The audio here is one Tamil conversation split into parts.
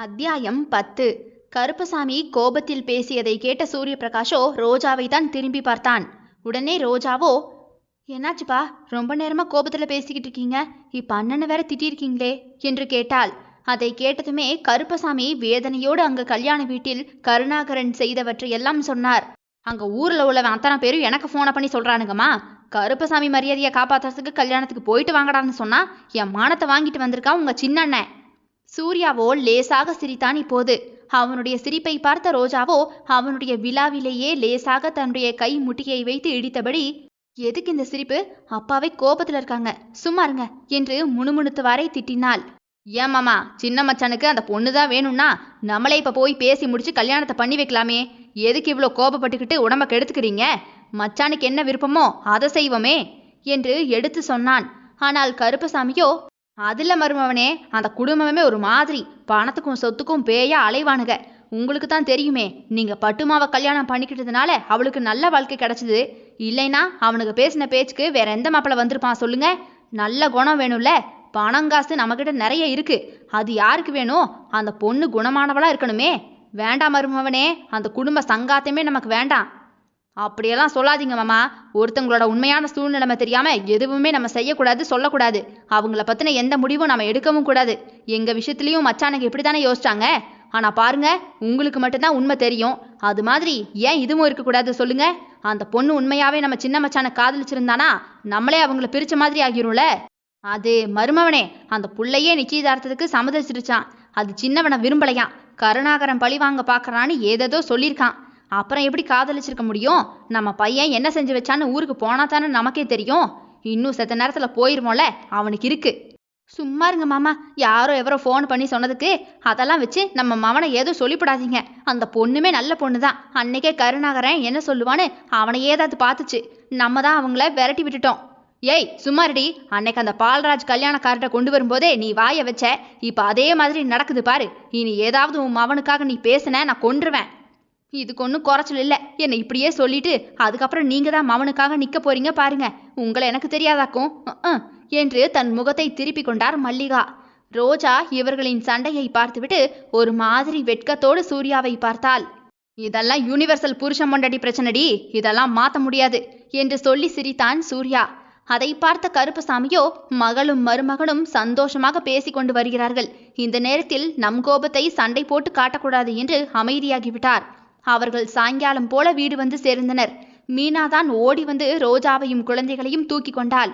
அத்தியாயம் 10. கருப்பசாமி கோபத்தில் பேசியதை கேட்ட சூரிய பிரகாஷோ ரோஜாவை தான் திரும்பி பார்த்தான். உடனே ரோஜாவோ, என்னாச்சுப்பா, ரொம்ப நேரமா கோபத்துல பேசிக்கிட்டு இருக்கீங்க, இப்ப அண்ணனை வேற திட்டிருக்கீங்களே என்று கேட்டாள். அதை கேட்டதுமே கருப்பசாமி வேதனையோடு அங்கு கல்யாண வீட்டில் கருணாகரன் செய்தவற்றை எல்லாம் சொன்னார். அங்க ஊர்ல உள்ளவன் அத்தனை பேரும் எனக்கு போனை பண்ணி சொல்றானுங்கம்மா, கருப்பசாமி மரியாதையை காப்பாத்துறதுக்கு கல்யாணத்துக்கு போயிட்டு வாங்கடான்னு சொன்னா என் மானத்தை வாங்கிட்டு வந்திருக்கான் உங்க சின்ன அண்ணன். சூர்யாவோ லேசாக சிரித்தான். இப்போது அவனுடைய சிரிப்பை பார்த்த ரோஜாவோ அவனுடைய விழாவிலேயே லேசாக தன்னுடைய கை முட்டியை வைத்து இடித்தபடி, எதுக்கு இந்த சிரிப்பு, அப்பாவை கோபத்துல இருக்காங்க, சும்மா இருங்க என்று முணுமுணுத்துவாரை திட்டினாள். ஏன் மாமா, சின்ன மச்சானுக்கு அந்த பொண்ணுதான் வேணும்னா நம்மளே இப்ப போய் பேசி முடிச்சு கல்யாணத்தை பண்ணி வைக்கலாமே, எதுக்கு இவ்வளோ கோபப்பட்டுக்கிட்டு உடம்ப கெடுத்துக்கிறீங்க, மச்சானுக்கு என்ன விருப்பமோ அதை செய்வோமே என்று எடுத்து சொன்னான். ஆனால் கருப்பசாமியோ, அதில் மருமவனே, அந்த குடும்பமே ஒரு மாதிரி பணத்துக்கும் சொத்துக்கும் பேயா அலைவானுங்க, உங்களுக்கு தான் தெரியுமே, நீங்க பட்டுமாவை கல்யாணம் பண்ணிக்கிட்டதுனால அவளுக்கு நல்ல வாழ்க்கை கிடைச்சிது, இல்லைன்னா அவனுக்கு பேசின பேச்சுக்கு வேற எந்த மாப்பிள்ள வந்திருப்பான் சொல்லுங்க. நல்ல குணம் வேணும்ல, பணங்காசு நம்மக்கிட்ட நிறைய இருக்கு, அது யாருக்கு வேணும், அந்த பொண்ணு குணமானவளா இருக்கணுமே. வேண்டாம் மருமவனே, அந்த குடும்ப சங்காத்தமே நமக்கு வேண்டாம். அப்படியெல்லாம் சொல்லாதீங்க மாமா, ஒருத்தங்களோட உண்மையான சூழ்நிலைமை தெரியாம எதுவுமே நம்ம செய்யக்கூடாது, சொல்லக்கூடாது, அவங்கள பத்தின எந்த முடிவும் நம்ம எடுக்கவும் கூடாது. எங்க விஷயத்துலயும் மச்சானுக்கு இப்படித்தானே யோசிச்சாங்க, ஆனா பாருங்க, உங்களுக்கு மட்டும்தான் உண்மை தெரியும், அது மாதிரி ஏன் இதுவும் இருக்கக்கூடாது சொல்லுங்க. அந்த பொண்ணு உண்மையாவே நம்ம சின்ன மச்சானை காதலிச்சிருந்தானா நம்மளே அவங்கள பிரிச்ச மாதிரி ஆகிரும்ல. அது மருமவனே, அந்த புள்ளையே நிச்சயதார்த்தத்துக்கு சம்மதிச்சிருச்சான், அது சின்னவனை விரும்பலையாம், கருணாகரன் பழி வாங்க பாக்குறான்னு ஏதேதோ சொல்லியிருக்கான். அப்புறம் எப்படி காதலிச்சிருக்க முடியும், நம்ம பையன் என்ன செஞ்சு வச்சான்னு ஊருக்கு போனா தானே நமக்கே தெரியும், இன்னும் செத்த நேரத்துல போயிருமோல அவனுக்கு இருக்கு. சும்மா இருங்க மாமா, யாரோ எவரோ ஃபோன் பண்ணி சொன்னதுக்கு அதெல்லாம் வச்சு நம்ம மவனை ஏதோ சொல்லிவிடாதீங்க, அந்த பொண்ணுமே நல்ல பொண்ணு தான், அன்னைக்கே கருணாகரன் என்ன சொல்லுவான்னு அவனை ஏதாவது பார்த்துச்சு, நம்ம தான் அவங்கள விரட்டி விட்டுட்டோம். ஏய் சும்மாருடி, அன்னைக்கு அந்த பால்ராஜ் கல்யாணக்கார்ட்ட கொண்டு வரும்போதே நீ வாய வச்ச, இப்ப அதே மாதிரி நடக்குது பாரு, இனி ஏதாவது உன் மவனுக்காக நீ பேசுன நான் கொன்றுவேன். இதுக்கு ஒன்றும் குறைச்சல் இல்லை, என்னை இப்படியே சொல்லிட்டு அதுக்கப்புறம் நீங்க தான் மவனுக்காக நிற்க போறீங்க பாருங்க, உங்களை எனக்கு தெரியாதாக்கும் என்று தன் முகத்தை திருப்பி கொண்டார் மல்லிகா. ரோஜா இவர்களின் சண்டையை பார்த்துவிட்டு ஒரு மாதிரி வெட்கத்தோடு சூர்யாவை பார்த்தாள். இதெல்லாம் யூனிவர்சல் புருஷன் பொண்டாட்டி பிரச்சனைடி, இதெல்லாம் மாற்ற முடியாது என்று சொல்லி சிரித்தான் சூர்யா. அதை பார்த்த கருப்பசாமியோ, மகளும் மருமகனும் சந்தோஷமாக பேசி கொண்டு வருகிறார்கள், இந்த நேரத்தில் நம் கோபத்தை சண்டை போட்டு காட்டக்கூடாது என்று அமைதியாகிவிட்டார். அவர்கள் சாயங்காலம் போல வீடு வந்து சேர்ந்தனர். மீனாதான் ஓடி வந்து ரோஜாவையும் குழந்தைகளையும் தூக்கி கொண்டாள்.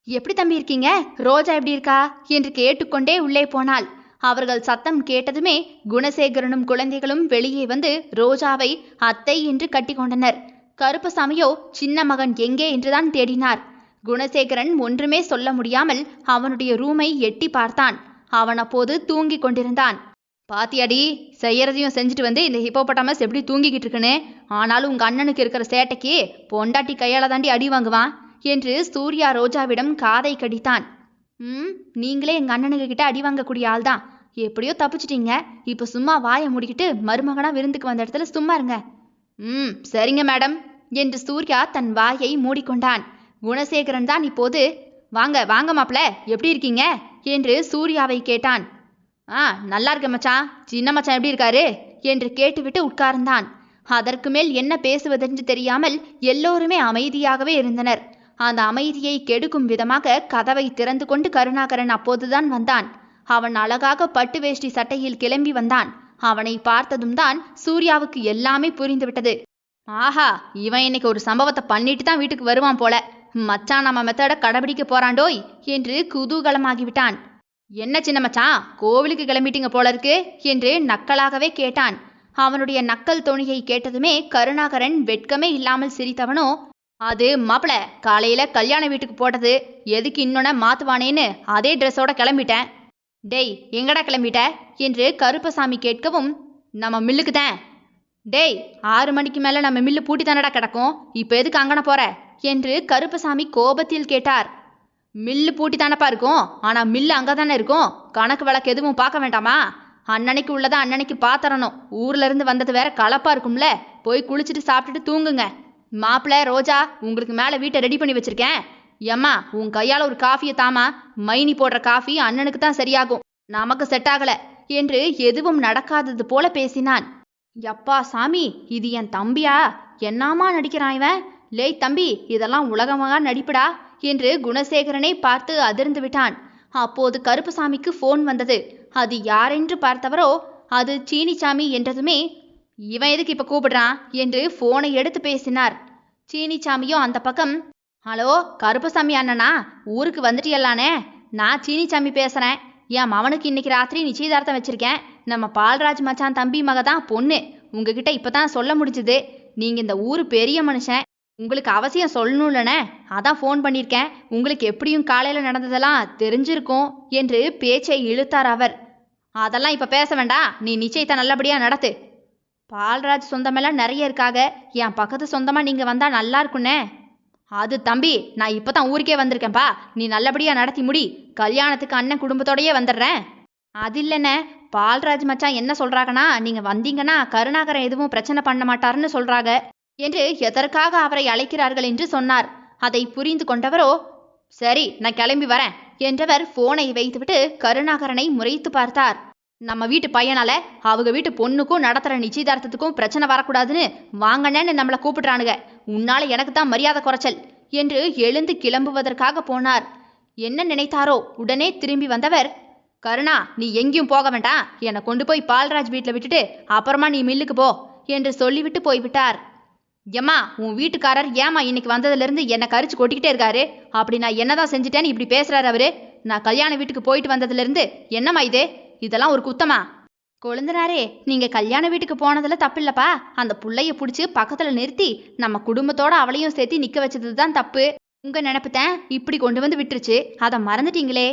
எப்படி தம்பி இருக்கீங்க, ரோஜா எப்படி இருக்கா என்று கேட்டுக்கொண்டே உள்ளே போனாள். அவர்கள் சத்தம் கேட்டதுமே குணசேகரனும் குழந்தைகளும் வெளியே வந்து ரோஜாவை அத்தை என்று கட்டி கொண்டனர். கருப்பசாமியோ சின்ன மகன் எங்கே என்றுதான் தேடினார். குணசேகரன் ஒன்றுமே சொல்ல முடியாமல் அவனுடைய ரூமை எட்டி பார்த்தான். அவன் அப்போது தூங்கி கொண்டிருந்தான். பாத்தியாடி, செய்யறதையும் செஞ்சுட்டு வந்து இந்த ஹிப்போபட்டாமஸ் எப்படி தூங்கிக்கிட்டு இருக்குன்னு, ஆனாலும் உங்க அண்ணனுக்கு இருக்கிற சேட்டைக்கு பொண்டாட்டி கையால தாண்டி அடி வாங்குவான் என்று சூர்யா ரோஜாவிடம் காதை கடித்தான். நீங்களே எங்க அண்ணனுக்கு கிட்ட அடி வாங்கக்கூடிய ஆள் தான், எப்படியோ தப்பிச்சிட்டீங்க, இப்ப சும்மா வாயை மூடிக்கிட்டு மருமகனா விருந்துக்கு வந்த இடத்துல சும்மா இருங்க. சரிங்க மேடம் என்று சூர்யா தன் வாயை மூடிக்கொண்டான். குணசேகரன் தான் இப்போது, வாங்க வாங்க மாப்பிள்ள, எப்படி இருக்கீங்க என்று சூர்யாவை கேட்டான். நல்லா இருக்க மச்சான், சின்ன மச்சான் எப்படி இருக்காரு என்று கேட்டுவிட்டு உட்கார்ந்தான். அதற்கு மேல் என்ன பேசுவதென்று தெரியாமல் எல்லோருமே அமைதியாகவே இருந்தனர். அந்த அமைதியை கெடுக்கும் விதமாக கதவை திறந்து கொண்டு கருணாகரன் அப்போதுதான் வந்தான். அவன் அழகாக பட்டு வேஷ்டி சட்டையில் கிளம்பி வந்தான். அவனை பார்த்ததும் தான் சூர்யாவுக்கு எல்லாமே புரிந்துவிட்டது. ஆஹா, இவன் இன்னைக்கு ஒரு சம்பவத்தை பண்ணிட்டு தான் வீட்டுக்கு வருவான் போல, மச்சான் நம்ம மெத்தட கடைபிடிக்க போறாண்டோய் என்று குதூகலமாகிவிட்டான். என்ன சின்ன மச்சான், கோவிலுக்கு கிளம்பிட்டீங்க போல இருக்கு என்று நக்கலாகவே கேட்டான். அவனுடைய நக்கல் தொனியை கேட்டதுமே கருணாகரன் வெட்கமே இல்லாமல் சிரித்தவனோ, அது மாப்பிள, காலையில கல்யாண வீட்டுக்கு போட்டது, எதுக்கு இன்னொன்ன மாத்துவானேன்னு அதே ட்ரெஸ்ஸோட கிளம்பிட்டேன். டேய் எங்கடா கிளம்பிட்ட என்று கருப்பசாமி கேட்கவும், நம்ம மில்லுக்கு தான். டேய் 6 மணிக்கு மேல நம்ம மில்லு பூட்டி தானடா கிடக்கும், இப்ப எதுக்கு அங்கன போற என்று கருப்பசாமி கோபத்தில் கேட்டார். மில்லு பூட்டி தானப்பா இருக்கும், ஆனா மில்லு அங்கதானே இருக்கும், கணக்கு வழக்கு எதுவும் பார்க்க வேண்டாமா, அன்னன்னைக்கு உள்ளதான் அன்னன்னைக்கு பாத்திரணும், ஊர்ல இருந்து வந்தது வேற கலப்பா இருக்கும்ல, போய் குளிச்சுட்டு சாப்பிட்டுட்டு தூங்குங்க. மாப்பிள்ள ரோஜா, உங்களுக்கு மேல வீட்டை ரெடி பண்ணி வச்சிருக்கேன், எம்மா உன் கையால ஒரு காஃபியை தாமா, மைனி போடுற காஃபி அண்ணனுக்கு தான் சரியாகும், நமக்கு செட் ஆகல, என்று எதுவும் நடக்காதது போல பேசினான். யப்பா சாமி, இது என் தம்பியா? என்னாமா நடிக்கிறான் இவன்? லேய் தம்பி, இதெல்லாம் உலகமாக நடிப்புடா என்று குணசேகரனை பார்த்து அதிர்ந்து விட்டான். அப்போது கருப்புசாமிக்கு போன் வந்தது. அது யாரென்று பார்த்தவரோ அது சீனிச்சாமி என்றதுமே, இவன் எதுக்கு இப்ப கூப்பிடுறான் என்று போனை எடுத்து பேசினார். சீனிச்சாமியும் அந்த பக்கம், ஹலோ கருப்புசாமி அண்ணனா, ஊருக்கு வந்துட்டியல்லானே? நான் சீனிச்சாமி பேசுறேன். என் மவனுக்கு இன்னைக்கு ராத்திரி நிச்சயதார்த்தம் வச்சிருக்கேன். நம்ம பால்ராஜ் மச்சான் தம்பி மக தான் பொண்ணு. உங்ககிட்ட இப்பதான் சொல்ல முடிஞ்சுது. நீங்க இந்த ஊரு பெரிய மனுஷன், உங்களுக்கு அவசியம் சொல்லணும்லனே, அதான் ஃபோன் பண்ணியிருக்கேன். உங்களுக்கு எப்படியும் காலையில நடந்ததெல்லாம் தெரிஞ்சிருக்கும் என்று பேச்சை இழுத்தார் அவர். அதெல்லாம் இப்ப பேச வேண்டாம், நீ நிச்சயத்தை நல்லபடியா நடத்து. பால்ராஜ் சொந்தமெல்லாம் நிறைய இருக்காக, என் பக்கத்து சொந்தமா நீங்க வந்தா நல்லா இருக்குன்னே. அது தம்பி, நான் இப்பதான் ஊருக்கே வந்திருக்கேன்ப்பா, நீ நல்லபடியா நடத்தி முடி. கல்யாணத்துக்கு அண்ணன் குடும்பத்தோடயே வந்துடுறேன். அது இல்லைண்ணே, பால்ராஜ் மச்சான் என்ன சொல்றாங்கன்னா, நீங்க வந்தீங்கன்னா கருணாகரன் எதுவும் பிரச்சனை பண்ண மாட்டாருன்னு சொல்றாங்க என்று எதற்காக அவரை அழைக்கிறார்கள் என்று சொன்னார். அதை புரிந்து கொண்டவரோ, சரி நான் கிளம்பி வரேன் என்றவர் போனை வைத்துவிட்டு கருணாகரனை முறைத்து பார்த்தார். நம்ம வீட்டு பையனால அவங்க வீட்டு பொண்ணுக்கும் நடத்துற நிச்சயதார்த்தத்துக்கும் பிரச்சனை வரக்கூடாதுன்னு வாங்கண்ணேன்னு நம்மளை கூப்பிடுறானுங்க. உன்னால எனக்கு தான் மரியாதை குறைச்சல் என்று எழுந்து கிளம்புவதற்காக போனார். என்ன நினைத்தாரோ உடனே திரும்பி வந்தவர், கருணா நீ எங்கேயும் போக வேண்டாம், என்னை கொண்டு போய் பால்ராஜ் வீட்டில் விட்டுட்டு அப்புறமா நீ மில்லுக்கு போ என்று சொல்லிவிட்டு போய்விட்டார். ஏம்மா, உன் வீட்டுக்காரர் ஏமா இன்னைக்கு வந்ததுலேருந்து என்னை கரிச்சு கொட்டிக்கிட்டே இருக்காரு? அப்படி நான் என்னதான் செஞ்சுட்டேன்னு இப்படி பேசுறாரு அவரு? நான் கல்யாண வீட்டுக்கு போயிட்டு வந்ததுலேருந்து என்னம்மா இது? இதெல்லாம் ஒரு குத்தமா? கொழுந்தனாரே, நீங்க கல்யாண வீட்டுக்கு போனதுல தப்பில்லப்பா. அந்த புள்ளைய பிடிச்சி பக்கத்துல நிறுத்தி நம்ம குடும்பத்தோட அவளையும் சேர்த்து நிக்க வச்சது தான் தப்பு. உங்க நினைப்புத்தேன் இப்படி கொண்டு வந்து விட்டுருச்சு, அதை மறந்துட்டீங்களே.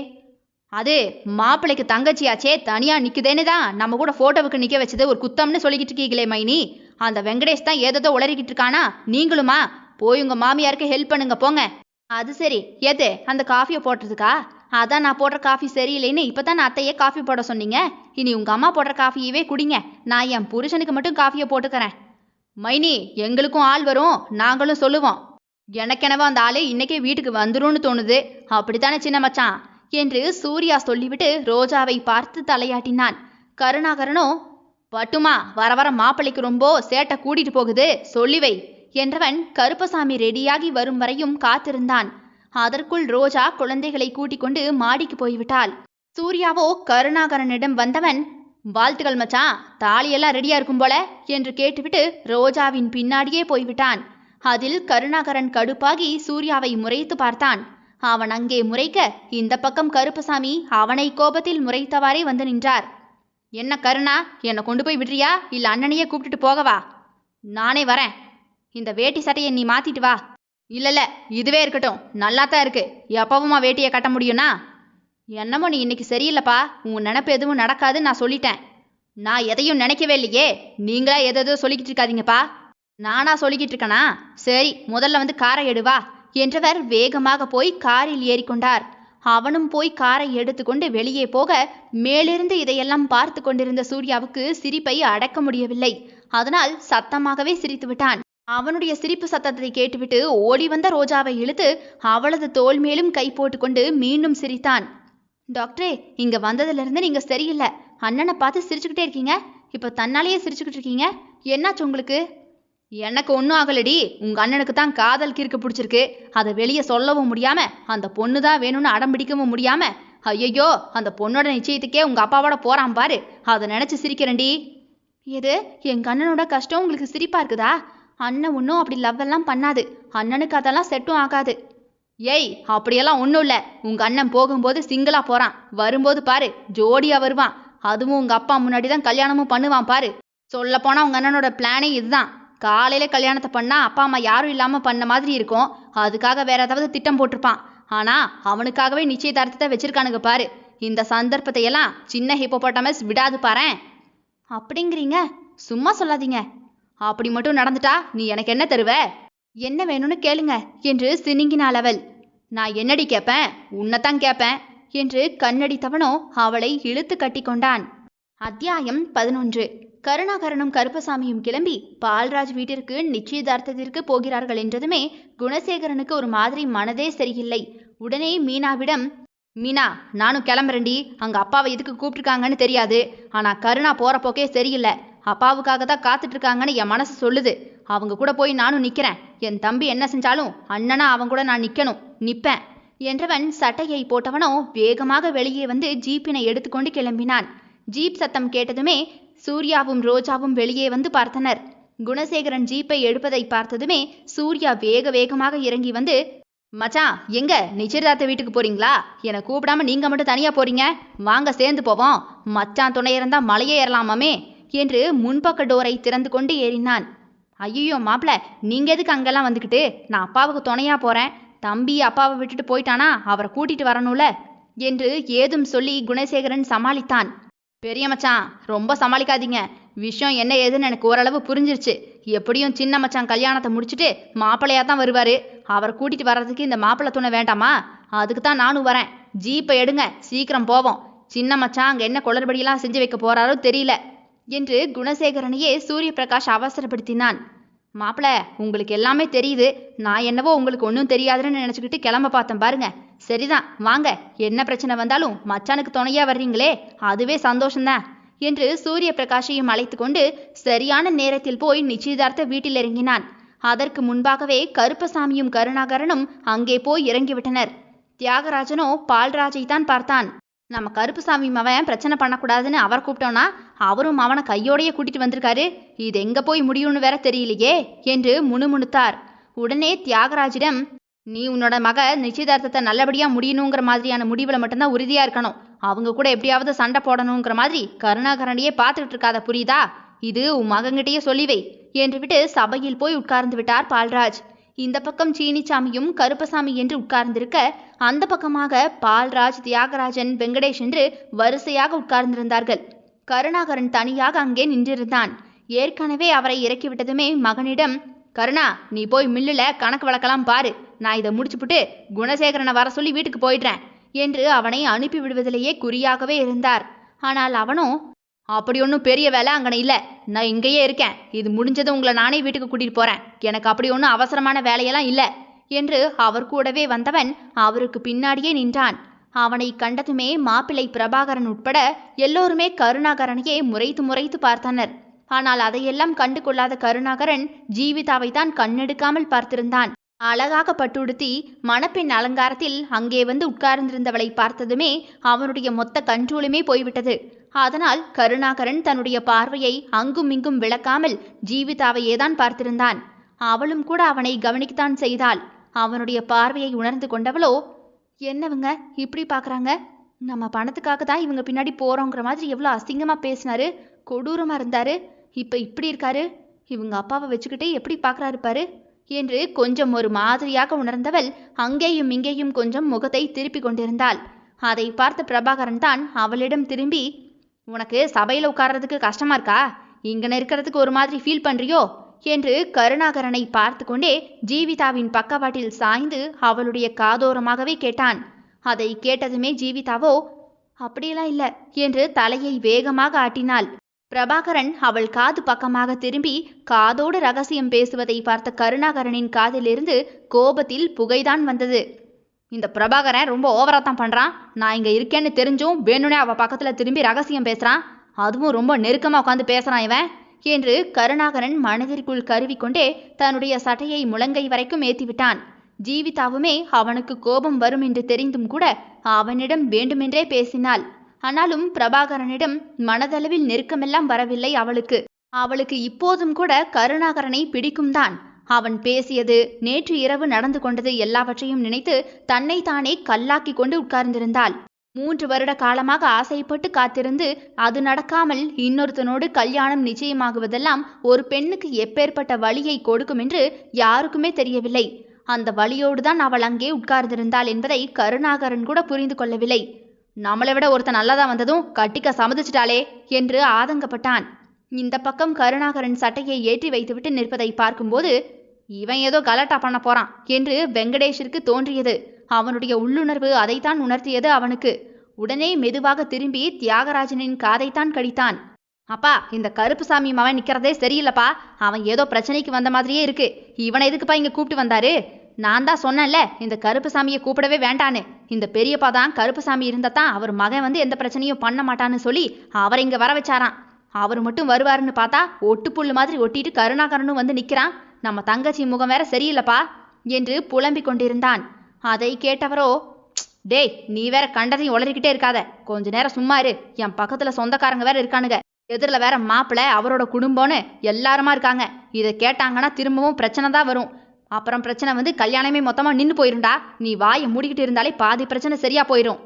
அது மாப்பிள்ளைக்கு தங்கச்சியாச்சே, தனியா நிக்குதேன்னு தான் நம்ம கூட போட்டோவுக்கு நிக்க வச்சது ஒரு குத்தம்னு சொல்லிக்கிட்டு இருக்கீங்களே மைனி. அந்த வெங்கடேஷ் தான் ஏதோ உளறிக்கிட்டு இருக்கானா? நீங்களுமா? போய் உங்க மாமியாருக்கு ஹெல்ப் பண்ணுங்க போங்க. அது சரி, ஏது அந்த காஃபியை போடுறதுக்கா? அதான் நான் போடுற காஃபி சரியில்லைன்னு இப்பதான் நான் அத்தையே காஃபி போட சொன்னீங்க. இனி உங்க அம்மா போடுற காஃபியவே குடிங்க, நான் என் புருஷனுக்கு மட்டும் காஃபியை போட்டுக்கிறேன். மைனி, எங்களுக்கும் ஆள் வரும், நாங்களும் சொல்லுவோம். எனக்கெனவோ அந்த ஆளே இன்னைக்கே வீட்டுக்கு வந்துரும்னு தோணுது. அப்படித்தானே சின்ன மச்சான் என்று சூர்யா சொல்லிவிட்டு ரோஜாவை பார்த்து தலையாட்டினான். கருணாகரனோ, பட்டுமா, வர வர மாப்பிள்ளைக்கு ரொம்ப சேட்டை கூட்டிட்டு போகுது, சொல்லிவை என்றவன் கருப்பசாமி ரெடியாகி வரும் வரையும் காத்திருந்தான். அதற்குள் ரோஜா குழந்தைகளை கூட்டிக் கொண்டு மாடிக்கு போய்விட்டாள். சூர்யாவோ கருணாகரனிடம் வந்தவன், வாழ்த்துக்கள் மச்சான், தாலியெல்லாம் ரெடியா இருக்கும் போல என்று கேட்டுவிட்டு ரோஜாவின் பின்னாடியே போய்விட்டான். அதில் கருணாகரன் கடுப்பாகி சூர்யாவை முறைத்து பார்த்தான். அவன் அங்கே முறைக்க இந்த பக்கம் கருப்பசாமி அவனை கோபத்தில் முறைத்தவாறே வந்து நின்றார். என்ன கருணா, என்னை கொண்டு போய் விடுறியா இல்ல அண்ணனையே கூப்பிட்டுட்டு போகவா? நானே வரேன். இந்த வேட்டி சட்டையை நீ மாத்திட்டு வா. இல்ல இதுவே இருக்கட்டும், நல்லாத்தான் இருக்கு. எப்பவுமா வேட்டியை கட்ட முடியும்னா? என்னமோ நீ இன்னைக்கு சரியில்லைப்பா, உன் நினப்பு எதுவும் நடக்காது நான் சொல்லிட்டேன். நான் எதையும் நினைக்கவே இல்லையே, நீங்களா எதோ சொல்லிக்கிட்டு இருக்காதீங்கப்பா. நானா சொல்லிக்கிட்டு இருக்கனா? சரி, முதல்ல வந்து காரை எடுவா என்றவர் வேகமாக போய் காரில் ஏறிக்கொண்டார். அவனும் போய் காரை எடுத்துக்கொண்டு வெளியே போக மேலிருந்து இதையெல்லாம் பார்த்து கொண்டிருந்த சூர்யாவுக்கு சிரிப்பை அடக்க முடியவில்லை. அதனால் சத்தமாகவே சிரித்து விட்டான். அவனுடைய சிரிப்பு சத்தத்தை கேட்டுவிட்டு ஓடி வந்த ரோஜாவை இழுத்து அவளது தோள் மேலும் கை போட்டுக்கொண்டு மீண்டும் சிரித்தான். டாக்டரே, இங்க வந்ததுல நீங்க சரியில்லை. அண்ணனை பார்த்து சிரிச்சுக்கிட்டே இருக்கீங்க, இப்ப தன்னாலேயே சிரிச்சுக்கிட்டு இருக்கீங்க. என்னாச்சு உங்களுக்கு? எனக்கு ஒன்றும் ஆகலடி, உங்க அண்ணனுக்கு தான் காதல் கிறுக்கு பிடிச்சிருக்கு. அதை வெளியே சொல்லவும் முடியாம, அந்த பொண்ணு தான் வேணும்னு அடம் பிடிக்கவும் முடியாம, ஐயோ அந்த பொண்ணோட நிச்சயத்துக்கே உங்க அப்பாவோட போறான் பாரு, அதை நினைச்சு சிரிக்கிறேன்டி. எது, எங்க அண்ணனோட கஷ்டம் உங்களுக்கு சிரிப்பா இருக்குதா? அண்ணன் ஒன்றும் அப்படி லவ் எல்லாம் பண்ணாது, அண்ணனுக்கு அதெல்லாம் செட்டும் ஆகாது. ஏய், அப்படியெல்லாம் ஒன்றும் இல்லை. உங்க அண்ணன் போகும்போது சிங்கிளா போறான், வரும்போது பாரு ஜோடியா வருவான். அதுவும் உங்க அப்பா முன்னாடி தான் கல்யாணமும் பண்ணுவான் பாரு. சொல்ல போனா உங்க அண்ணனோட பிளானே இதுதான். காலையில கல்யாணத்தை பண்ணா அப்பா அம்மா யாரும் இல்லாம பண்ண மாதிரி இருக்கும், அதுக்காக வேற ஏதாவது திட்டம் போட்டிருப்பான். ஆனா அவனுக்காகவே நிச்சயதார்த்தத்தை வச்சிருக்கானுங்க பாரு. இந்த சந்தர்ப்பத்தை எல்லாம் சின்ன ஹிப்போபோட்டமஸ் விடாது பாரேன். அப்படிங்கிறீங்க? சும்மா சொல்லாதீங்க. அப்படி மட்டும் நடந்துட்டா நீ எனக்கு என்ன தருவ? என்ன வேணும்னு கேளுங்க என்று சினிங்கினாள் அவள். நான் என்னடி கேட்பேன், உன்னைத்தான் கேட்பேன் என்று கண்ணடித்தவனோ அவளை இழுத்து கட்டி கொண்டான். அத்தியாயம் 11. கருணாகரனும் கருப்பசாமியும் கிளம்பி பால்ராஜ் வீட்டிற்கு நிச்சயதார்த்தத்திற்கு போகிறார்கள் என்றதுமே குணசேகரனுக்கு ஒரு மாதிரி மனதே சரியில்லை. உடனே மீனாவிடம், மீனா, நானும் கிளம்புறேன்டி. அங்க அப்பாவை எதுக்கு கூப்பிட்டுருக்காங்கன்னு தெரியாது. ஆனா கருணா போற போக்கே சரியில்லை. அப்பாவுக்காக தான் காத்துட்டு இருக்காங்கன்னு என் மனசு சொல்லுது. அவங்க கூட போய் நானும் நிக்கிறேன். என் தம்பி என்ன செஞ்சாலும் அண்ணனா அவங்க கூட நான் நிப்பேன் என்றவன் சட்டையை போட்டவனோ வேகமாக வெளியே வந்து ஜீப்பினை எடுத்துக்கொண்டு கிளம்பினான். ஜீப் சத்தம் கேட்டதுமே சூர்யாவும் ரோஜாவும் வெளியே வந்து பார்த்தனர். குணசேகரன் ஜீப்பை எடுப்பதை பார்த்ததுமே சூர்யா வேக வேகமாக இறங்கி வந்து, மச்சான், எங்க நிச்சயதார்த்த வீட்டுக்கு போறீங்களா? என்னை கூப்பிடாம நீங்க மட்டும் தனியா போறீங்க? வாங்க சேர்ந்து போவோம். மச்சான் துணை இருந்தா மலையே ஏறலாமாமே என்று முன்பக்க டோரை திறந்து கொண்டு ஏறினான். ஐயோ மாப்பிள, நீங்க எதுக்கு அங்கெல்லாம் வந்துக்கிட்டு? நான் அப்பாவுக்கு துணையா போறேன். தம்பி அப்பாவை விட்டுட்டு போயிட்டானா அவரை கூட்டிட்டு வரணும்ல என்று ஏதும் சொல்லி குணசேகரன் சமாளித்தான். பெரிய மச்சான், ரொம்ப சமாளிக்காதீங்க. விஷயம் என்ன ஏதுன்னு எனக்கு ஓரளவு புரிஞ்சிருச்சு. எப்படியும் சின்ன மச்சான் கல்யாணத்தை முடிச்சுட்டு மாப்பிள்ளையா தான் வருவாரு. அவரை கூட்டிட்டு வர்றதுக்கு இந்த மாப்பிள்ளை துணை வேண்டாமா? அதுக்கு தான் நானும் வரேன். ஜீப்பை எடுங்க, சீக்கிரம் போவோம். சின்ன மச்சான் அங்கே என்ன குளறுபடியெல்லாம் செஞ்சு வைக்க போறாரோ தெரியல என்று குணசேகரனையே சூரிய பிரகாஷ் அவசரப்படுத்தினான். மாப்பிள, உங்களுக்கு எல்லாமே தெரியுது. நான் என்னவோ உங்களுக்கு ஒன்றும் தெரியாதுன்னு நினச்சிக்கிட்டு கிளம்ப பார்த்தேன் பாருங்க. சரிதான், வாங்க. என்ன பிரச்சனை வந்தாலும் மச்சானுக்கு துணையா வர்றீங்களே, அதுவே சந்தோஷம்தான் என்று சூரிய பிரகாஷையும் அழைத்து கொண்டு சரியான நேரத்தில் போய் நிச்சயதார்த்த வீட்டில் இறங்கினான். அதற்கு முன்பாகவே கருப்பசாமியும் கருணாகரனும் அங்கே போய் இறங்கிவிட்டனர். தியாகராஜனோ பால்ராஜை தான் பார்த்தான். நம்ம கருப்புசாமி மவன் பிரச்சனை பண்ணக்கூடாதுன்னு அவர் கூப்பிட்டோன்னா அவரும் அவனை கையோடையே கூட்டிட்டு வந்திருக்காரு. இது எங்க போய் முடியும்னு வேற தெரியலையே என்று முணுமுணுத்தார். உடனே தியாகராஜிடம், நீ உன்னோட மக நிச்சயதார்த்தத்தை நல்லபடியா முடியணுங்கிற மாதிரியான முடிவுல மட்டும்தான் உறுதியா இருக்கணும். அவங்க கூட எப்படியாவது சண்டை போடணுங்கிற மாதிரி கருணாகரனையே பார்த்துக்கிட்டு இருக்காத, புரியுதா? இது உன் மகன்கிட்டயே சொல்லிவை என்று விட்டு சபையில் போய் உட்கார்ந்து விட்டார் பால்ராஜ். இந்த பக்கம் சீனிச்சாமியும் கருப்பசாமி என்று உட்கார்ந்திருக்க, அந்த பக்கமாக பால்ராஜ், தியாகராஜன், வெங்கடேஷ் என்று வரிசையாக உட்கார்ந்திருந்தார்கள். கருணாகரன் தனியாக அங்கே நின்றிருந்தான். ஏற்கனவே அவரை இறக்கிவிட்டதுமே மகனிடம், கருணா, நீ போய் மில்லுல கணக்கு வழக்கலாம் பாரு. நான் இதை முடிச்சுப்புட்டு குணசேகரனை வர சொல்லி வீட்டுக்கு போயிடுறேன் என்று அவனை அனுப்பி விடுவதிலேயே குறியாகவே இருந்தார். ஆனால் அவனோ, அப்படி ஒன்றும் பெரிய வேலை அங்கன இல்லை. நான் இங்கேயே இருக்கேன். இது முடிஞ்சதும் உங்களை நானே வீட்டுக்கு கூட்டிட்டு போறேன். எனக்கு அப்படி ஒன்றும் அவசரமான வேலையெல்லாம் இல்லை என்று அவர் கூடவே வந்தவன் அவருக்கு பின்னாடியே நின்றான். அவனை கண்டதுமே மாப்பிள்ளை பிரபாகரன் உட்பட எல்லோருமே கருணாகரனையே முறைத்து முறைத்து பார்த்தனர். ஆனால் அதையெல்லாம் கண்டு கொள்ளாத கருணாகரன் ஜீவிதாவை தான் கண்ணெடுக்காமல் பார்த்திருந்தான். அழகாக பட்டுடுத்தி மணப்பெண் அலங்காரத்தில் அங்கே வந்து உட்கார்ந்திருந்தவளை பார்த்ததுமே அவனுடைய மொத்த கண்ட்ரோலுமே போய்விட்டது. அதனால் கருணாகரன் தன்னுடைய பார்வையை அங்கும் இங்கும் விளக்காமல் ஜீவிதாவையே தான் பார்த்திருந்தான். அவளும் கூட அவனை கவனிக்கத்தான் செய்தாள். அவனுடைய பார்வையை உணர்ந்து கொண்டவளோ, என்னவங்க இப்படி பார்க்குறாங்க? நம்ம பணத்துக்காக தான் இவங்க பின்னாடி போகிறோங்கிற மாதிரி எவ்வளோ அசிங்கமாக பேசினாரு, கொடூரமாக இருந்தாரு. இப்போ இப்படி இருக்காரு. இவங்க அப்பாவை வச்சுக்கிட்டே எப்படி பார்க்குறாரு பாரு என்று கொஞ்சம் ஒரு மாதிரியாக உணர்ந்தவள் அங்கேயும் இங்கேயும் கொஞ்சம் முகத்தை திருப்பி கொண்டிருந்தாள். அதை பார்த்த பிரபாகரன் தான் அவளிடம் திரும்பி, உனக்கு சபையில் உட்கார்றதுக்கு கஷ்டமா இருக்கா? இங்கே இருக்கிறதுக்கு ஒரு மாதிரி ஃபீல் பண்ணுறியோ என்று கருணாகரனை பார்த்து கொண்டே ஜீவிதாவின் பக்கவாட்டில் சாய்ந்து அவளுடைய காதோரமாகவே கேட்டான். அதை கேட்டதுமே ஜீவிதாவோ, அப்படியெல்லாம் இல்லை என்று தலையை வேகமாக ஆட்டினாள். பிரபாகரன் அவள் காது பக்கமாக திரும்பி காதோடு ரகசியம் பேசுவதை பார்த்த கருணாகரனின் காதிலிருந்து கோபத்தில் புகைதான் வந்தது. இந்த பிரபாகரன் ரொம்ப ஓவராத்தான் பண்றான். நான் இங்க இருக்கேன்னு தெரிஞ்சும் வேணும்னே அவ பக்கத்துல திரும்பி ரகசியம் பேசுறான். அதுவும் ரொம்ப நெருக்கமா உட்காந்து பேசுறான் இவன் என்று கருணாகரன் மனதிற்குள் கருவிக்கொண்டே தன்னுடைய சட்டையை முழங்கை வரைக்கும் ஏற்றிவிட்டான். ஜீவிதாவுமே அவனுக்கு கோபம் வரும் என்று தெரிந்தும் கூட அவனிடம் வேண்டுமென்றே பேசினாள். ஆனாலும் பிரபாகரனிடம் மனதளவில் நெருக்கமெல்லாம் வரவில்லை அவளுக்கு. அவளுக்கு இப்போதும் கூட கருணாகரனை பிடிக்கும் தான். அவன் பேசியது, நேற்று இரவு நடந்து கொண்டது எல்லாவற்றையும் நினைத்து தன்னை தானே கல்லாக்கி கொண்டு உட்கார்ந்திருந்தாள். 3 வருட காலமாக ஆசைப்பட்டு காத்திருந்து அது நடக்காமல் இன்னொருத்தனோடு கல்யாணம் நிச்சயமாகுவதெல்லாம் ஒரு பெண்ணுக்கு எப்பேற்பட்ட வலியை கொடுக்கும் என்று யாருக்குமே தெரியவில்லை. அந்த வலியோடுதான் அவள் அங்கே உட்கார்ந்திருந்தாள் என்பதை கருணாகரன் கூட புரிந்து கொள்ளவில்லை. நம்மளை விட ஒருத்தன் நல்லதா வந்ததும் கட்டிக்க சம்மதிச்சிட்டாளே என்று ஆதங்கப்பட்டான். இந்த பக்கம் கருணாகரன் சட்டையை ஏற்றி வைத்துவிட்டு நிற்பதை பார்க்கும்போது இவன் ஏதோ கலாட்டா பண்ண போறான் என்று வெங்கடேஷிற்கு தோன்றியது. அவனுடைய உள்ளுணர்வு அதைத்தான் உணர்த்தியது அவனுக்கு. உடனே மெதுவாக திரும்பி தியாகராஜனின் காதைத்தான் கடித்தான். அப்பா, இந்த கருப்புசாமி மவன் நிக்கிறதே சரியில்லப்பா. அவன் ஏதோ பிரச்சனைக்கு வந்த மாதிரியே இருக்கு. இவனை எதுக்குப்பா இங்க கூப்பிட்டு வந்தாரு? நான் தான் சொன்னேன்ல, இந்த கருப்புசாமியை கூப்பிடவே வேண்டான்னு. இந்த பெரியப்பா தான் கருப்பசாமி இருந்தாதான் அவர் மகன் வந்து எந்த பிரச்சனையும் பண்ண மாட்டான்னு சொல்லி அவரை இங்க வர வச்சாராம். அவர் மட்டும் வருவாருன்னு பார்த்தா ஒட்டுப்புல்லு மாதிரி ஒட்டிட்டு கருணாகரனும் வந்து நிக்கிறான். நம்ம தங்கச்சி முகம் வேற சரியில்லைப்பா என்று புலம்பிக் கொண்டிருந்தான். அதை கேட்டவரோ, டேய் நீ வேற கண்டதையும் உளறிக்கிட்டே இருக்காத, கொஞ்ச நேரம் சும்மா இரு. என் பக்கத்துல சொந்தக்காரங்க வேற இருக்கானுங்க, எதிரில் வேற மாப்பிள்ளை அவரோட குடும்பம்னு எல்லாருமா இருக்காங்க. இதை கேட்டாங்கன்னா திரும்பவும் பிரச்சனை தான் வரும். அப்புறம் பிரச்சனை வந்து கல்யாணமே மொத்தமா நின்று போயிருண்டா. நீ வாயை மூடிக்கிட்டு இருந்தாலே பாதி பிரச்சனை சரியா போயிடும்.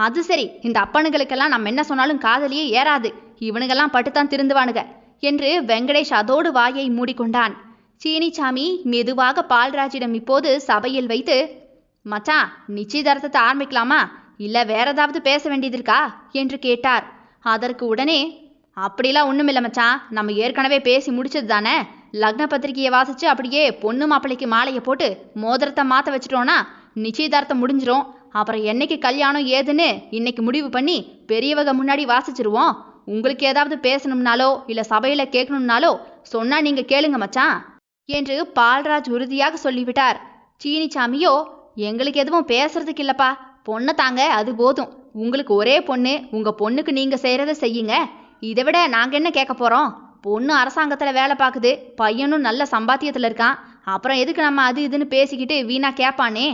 அது சரி, இந்த அப்பனுங்களுக்கெல்லாம் நம்ம என்ன சொன்னாலும் காதலியே ஏறாது, இவனுங்கெல்லாம் பட்டுத்தான் திருந்துவானுங்க என்று வெங்கடேஷ் அதோடு வாயை மூடிக்கொண்டான். சீனிச்சாமி மெதுவாக பால்ராஜிடம் இப்போது சபையில் வைத்து, மச்சான் நிச்சயதார்த்தத்தை ஆரம்பிக்கலாமா, இல்ல வேற ஏதாவது பேச வேண்டியது இருக்கா என்று கேட்டார். அதற்கு உடனே, அப்படிலாம் ஒண்ணுமில்ல மச்சான், நம்ம ஏற்கனவே பேசி முடிச்சது தானே. லக்ன பத்திரிகையை வாசிச்சு அப்படியே பொண்ணு மாப்பிள்ளைக்கு மாலையை போட்டு மோதிரத்தை மாத்த வச்சிட்டோன்னா நிச்சயதார்த்தம் முடிஞ்சிரும். அப்புறம் என்னைக்கு கல்யாணம் ஏதுன்னு இன்னைக்கு முடிவு பண்ணி பெரியவங்க முன்னாடி வாசிச்சிருவோம். உங்களுக்கு ஏதாவது பேசணும்னாலோ இல்ல சபையில கேட்கணும்னாலோ சொன்னா நீங்க கேளுங்க மச்சான் என்று பால்ராஜ் உறுதியாக சொல்லிவிட்டார். சீனிச்சாமியோ, எங்களுக்கு எதுவும் பேசுறதுக்கு இல்லப்பா, பொண்ணை தாங்க அது போதும். உங்களுக்கு ஒரே பொண்ணு, உங்க பொண்ணுக்கு நீங்க செய்யறத செய்யுங்க, இதை விட நாங்க என்ன கேட்க போறோம். பொண்ணு அரசாங்கத்துல வேலை பார்க்குது, பையனும் நல்ல சம்பாத்தியத்துல இருக்கான், அப்புறம் எதுக்கு நம்ம அது இதுன்னு பேசிக்கிட்டு வீணா கேட்பானே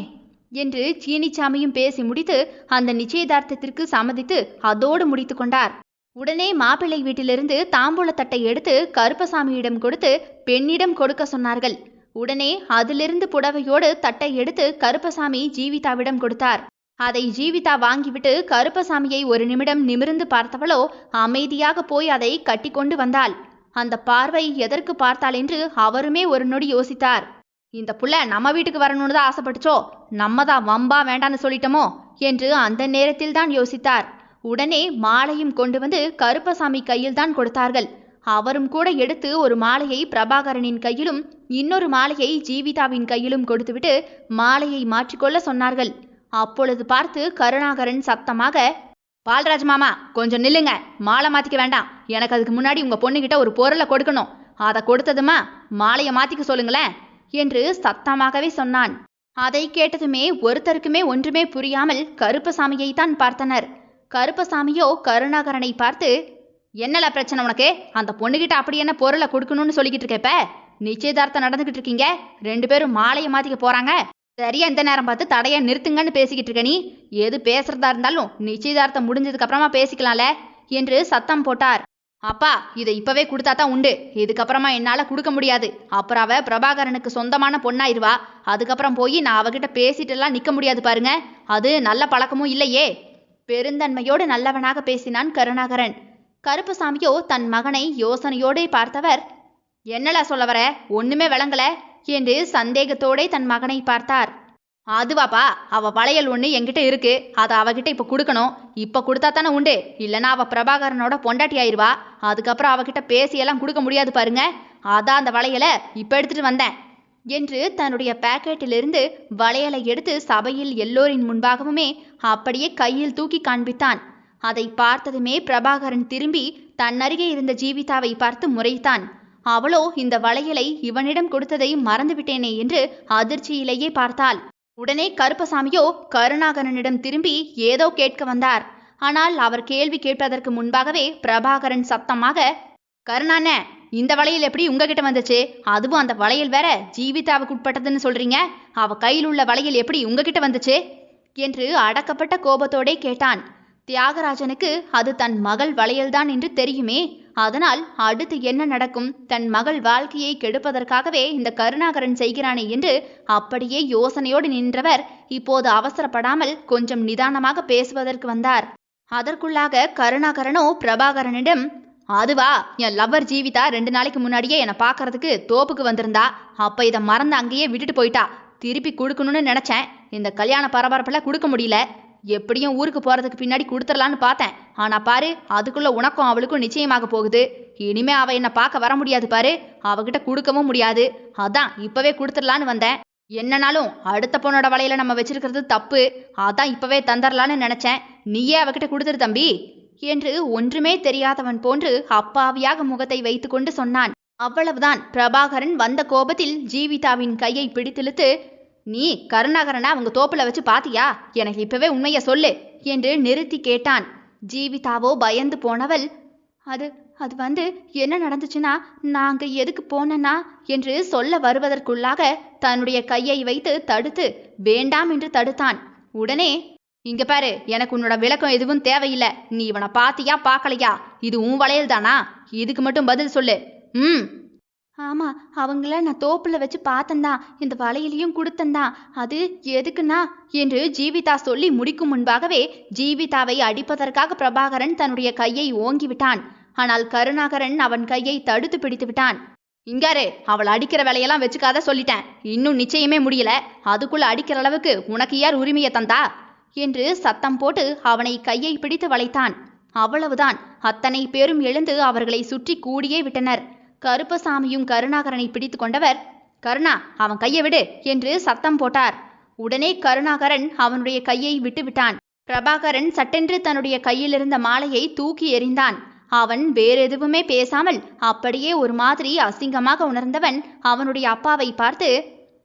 என்று சீனிச்சாமியும் பேசி முடித்து அந்த நிச்சயதார்த்தத்திற்கு சம்மதித்து அதோடு முடித்து கொண்டார். உடனே மாப்பிள்ளை வீட்டிலிருந்து தாம்பூலத்தட்டை எடுத்து கருப்பசாமியிடம் கொடுத்து பெண்ணிடம் கொடுக்க சொன்னார்கள். உடனே அதிலிருந்து புடவையோடு தட்டை எடுத்து கருப்பசாமி ஜீவிதாவிடம் கொடுத்தார். அதை ஜீவிதா வாங்கிவிட்டு கருப்பசாமியை ஒரு நிமிடம் நிமிர்ந்து பார்த்தவளோ அமைதியாக போய் அதை கட்டி கொண்டு வந்தாள். அந்த பார்வை எதற்கு பார்த்தாள் என்று அவருமே ஒரு நொடி யோசித்தார். இந்த புள்ள நம்ம வீட்டுக்கு வரணும்னு தான் ஆசைப்பட்டுச்சோ, நம்ம தான் வம்பா வேண்டான்னு சொல்லிட்டோமோ என்று அந்த நேரத்தில் தான் யோசித்தார். உடனே மாலையும் கொண்டு வந்து கருப்பசாமி கையில் தான் கொடுத்தார்கள். அவரும் கூட எடுத்து ஒரு மாலையை பிரபாகரனின் கையிலும் இன்னொரு மாலையை ஜீவிதாவின் கையிலும் கொடுத்துவிட்டு மாலையை மாற்றிக்கொள்ள சொன்னார்கள். அப்பொழுது பார்த்து கருணாகரன் சத்தமாக, பால்ராஜ் மாமா கொஞ்சம் நில்லுங்க, மாலை மாத்திக்க வேண்டாம், எனக்கு அதுக்கு முன்னாடி உங்க பொண்ணுகிட்ட ஒரு பொருளை கொடுக்கணும், அதை கொடுத்ததுமா மாலையை மாத்திக்க சொல்லுங்களேன் என்று சத்தமாகவே சொன்னான். அதை கேட்டதுமே ஒருத்தருக்குமே ஒன்றுமே புரியாமல் கருப்பசாமியை தான் பார்த்தனர். கருப்பசாமியோ கருணாகரனை பார்த்து, என்னல பிரச்சனை உனக்கு, அந்த பொண்ணுகிட்ட அப்படி என்ன பொருளை கொடுக்கணும்னு சொல்லிக்கிட்டு இருக்கப்ப, நிச்சயதார்த்தம் நடந்துகிட்டு இருக்கீங்க, 2 பேரும் மாலையை மாத்திக்க போறாங்க, சரியா இந்த நேரம் பார்த்து தடையா நிறுத்துங்கன்னு பேசிக்கிட்டு இருக்க, நீ எது பேசுறதா இருந்தாலும் நிச்சயதார்த்தம் முடிஞ்சதுக்கு அப்புறமா பேசிக்கலாம்ல என்று சத்தம் போட்டார். அப்பா இதை இப்பவே கொடுத்தா தான் உண்டு, இதுக்கப்புறமா என்னால கொடுக்க முடியாது, அப்புறம் அவ பிரபாகரனுக்கு சொந்தமான பொண்ணாயிருவா, அதுக்கப்புறம் போய் நான் அவகிட்ட பேசிட்டு எல்லாம் நிக்க முடியாது பாருங்க, அது நல்ல பழக்கமும் இல்லையே. பெருந்தன்மையோடு நல்லவனாக பேசினான் கருணாகரன். கருப்பசாமியோ தன் மகனை யோசனையோடு பார்த்தவர், என்னல சொல்ல வர, ஒண்ணுமே விளங்கல என்று சந்தேகத்தோட தன் மகனை பார்த்தார். அதுவாப்பா, அவ வளையல் ஒண்ணு என்கிட்ட இருக்கு, அதை அவகிட்ட இப்ப கொடுக்கணும், இப்ப கொடுத்தா தானே உண்டு, இல்லைன்னா அவ பிரபாகரனோட பொண்டாட்டி ஆயிருவா, அதுக்கப்புறம் அவகிட்ட பேசியெல்லாம் கொடுக்க முடியாது பாருங்க, அதான் அந்த வளையலை இப்ப எடுத்துட்டு வந்தேன் என்று தன்னுடைய பாக்கெட்டிலிருந்து வளையலை எடுத்து சபையில் எல்லோரின் முன்பாகவுமே அப்படியே கையில் தூக்கி காண்பித்தான். அதை பார்த்ததுமே பிரபாகரன் திரும்பி தன் அருகே இருந்த ஜீவிதாவை பார்த்து முறைத்தான். அவளோ இந்த வளையலை இவனிடம் கொடுத்ததை மறந்துவிட்டேனே என்று அதிர்ச்சியிலேயே பார்த்தாள். உடனே கருப்பசாமியோ கருணாகரனிடம் திரும்பி ஏதோ கேட்க வந்தார். ஆனால் அவர் கேள்வி கேட்பதற்கு முன்பாகவே பிரபாகரன் சத்தமாக, கருணாண்ண, இந்த வளையல் எப்படி உங்ககிட்ட வந்துச்சு, அதுவும் அந்த வளையல் வேற ஜீவிதாவுக்கு உட்பட்டதுன்னு சொல்றீங்க, அவ கையில் உள்ள வளையல் எப்படி உங்ககிட்ட வந்துச்சு என்று அடக்கப்பட்ட கோபத்தோடே கேட்டான். தியாகராஜனுக்கு அது தன் மகள் வளையல்தான் என்று தெரியுமே, அதனால் அடுத்து என்ன நடக்கும், தன் மகள் வாழ்க்கையை கெடுப்பதற்காகவே இந்த கருணாகரன் செய்கிறானே என்று அப்படியே யோசனையோடு நின்றவர் இப்போது அவசரப்படாமல் கொஞ்சம் நிதானமாக பேசுவதற்கு வந்தார். அதற்குள்ளாக கருணாகரனோ பிரபாகரனிடம், அதுவா, என் லவ்வர் ஜீவிதா 2 நாளைக்கு முன்னாடியே என்னை பார்க்கறதுக்கு தோப்புக்கு வந்திருந்தா, அப்ப இதை மறந்து அங்கேயே விட்டுட்டு போயிட்டா, திருப்பி கொடுக்கணும்னு நினைச்சேன், இந்த கல்யாண பரபரப்பில் கொடுக்க முடியல, எப்படியும் ஊருக்கு போறதுக்கு பின்னாடி கொடுத்துடலான்னு பார்த்தேன், ஆனா பாரு அதுக்குள்ள உனக்கும் அவளுக்கும் நிச்சயமாக போகுது, இனிமே அவ என்ன பார்க்க வர முடியாது பாரு, அவகிட்ட கொடுக்கவும் முடியாது, அதான் இப்பவே கொடுத்துடலான்னு வந்தேன், என்னனாலும் அடுத்த பொண்ணோட வலையில நம்ம வச்சிருக்கிறது தப்பு, அதான் இப்பவே தந்தரலான்னு நினைச்சேன், நீயே அவகிட்ட கொடுத்துரு தம்பி என்று ஒன்றுமே தெரியாதவன் போன்று அப்பாவியாக முகத்தை வைத்துக்கொண்டு சொன்னான். அவ்வளவுதான். பிரபாகரன் வந்த கோபத்தில் ஜீவிதாவின் கையை பிடித்திழுத்து, நீ கருணாகரனை அவங்க தோப்புல வச்சு பாத்தியா? எனக்கு இப்பவே உண்மைய சொல்லு என்று நிறுத்தி கேட்டான். ஜீவிதாவோ பயந்து போனவள், அது அது வந்து என்ன நடந்துச்சுன்னா, நாங்க எதுக்கு போனேன்னா என்று சொல்ல வருவதற்குள்ளாக தன்னுடைய கையை வைத்து தடுத்து வேண்டாம் என்று தடுத்தான். உடனே, இங்க பாரு, எனக்கு உன்னோட விளக்கம் எதுவும் தேவையில்லை. நீ இவனை பாத்தியா பார்க்கலையா? இது உன் வளையல் தானா? இதுக்கு மட்டும் பதில் சொல்லு. ஆமா, அவங்கள நான் தோப்புல வச்சு பார்த்தந்தான், இந்த வளையலையும் கொடுத்தந்தான். அது எதுக்குன்னா என்று ஜீவிதா சொல்லி முடிக்கும் முன்பாகவே ஜீவிதாவை அடிப்பதற்காக பிரபாகரன் தன்னுடைய கையை ஓங்கிவிட்டான். ஆனால் கருணாகரன் அவன் கையை தடுத்து பிடித்து விட்டான். இங்காரு, அவள் அடிக்கிற வேலையெல்லாம் வச்சுக்காத சொல்லிட்டேன். இன்னும் நிச்சயமே முடியல, அதுக்குள்ள அடிக்கிற அளவுக்கு உனக்கு யார் உரிமையை தந்தா என்று சத்தம் போட்டு அவனை கையை பிடித்து வளைத்தான். அவ்வளவுதான், அத்தனை பேரும் எழுந்து அவர்களை சுற்றி கூடியே விட்டனர். கருப்பசாமியும் கருணாகரனை பிடித்து கொண்டவர், கருணா, அவன் கையை விடு என்று சத்தம் போட்டார். உடனே கருணாகரன் அவனுடைய கையை விட்டு விட்டான். பிரபாகரன் சட்டென்று தன்னுடைய கையில் இருந்த மாலையை தூக்கி எறிந்தான். அவன் வேறெதுவுமே பேசாமல் அப்படியே ஒரு மாதிரி அசிங்கமாக உணர்ந்தவன் அவனுடைய அப்பாவை பார்த்து,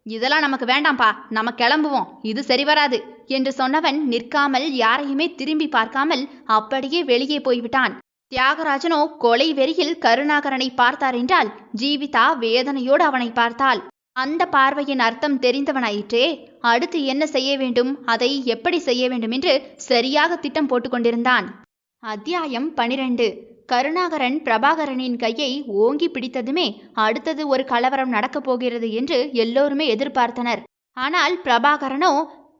இதெல்லாம் நமக்கு வேண்டாம்பா, நம்ம கிளம்புவோம், இது சரி வராது என்று சொன்னவன் நிற்காமல் யாரையுமே திரும்பி பார்க்காமல் அப்படியே வெளியே போய்விட்டான். தியாகராஜனோ கொலை வெறியில் கருணாகரனை பார்த்தார் என்றால் ஜீவிதா வேதனையோடு அவனை பார்த்தாள். அந்த பார்வையின் அர்த்தம் தெரிந்தவனாயிற்றே. அடுத்து என்ன செய்ய வேண்டும், அதை எப்படி செய்ய வேண்டும் என்று சரியாக திட்டம் போட்டுக்கொண்டிருந்தான். அத்தியாயம் 12. கருணாகரன் பிரபாகரனின் கையை ஓங்கி பிடித்ததுமே அடுத்தது ஒரு கலவரம் நடக்கப் போகிறது என்று எல்லோருமே எதிர்பார்த்தனர். ஆனால் பிரபாகரனோ,